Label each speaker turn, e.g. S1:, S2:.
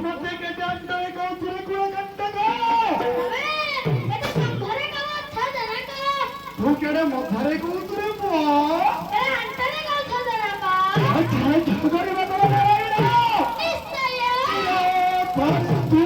S1: मते केटे अंडे को तुरे को कंटे को
S2: अबे एते संभरे गावात था जरा का
S1: तू केडे मधारे को तुरे को
S2: ए अंतरे गाव था जरा का
S1: काय काय ठगरी बदला नाही रे
S2: निश्चय
S1: पण तू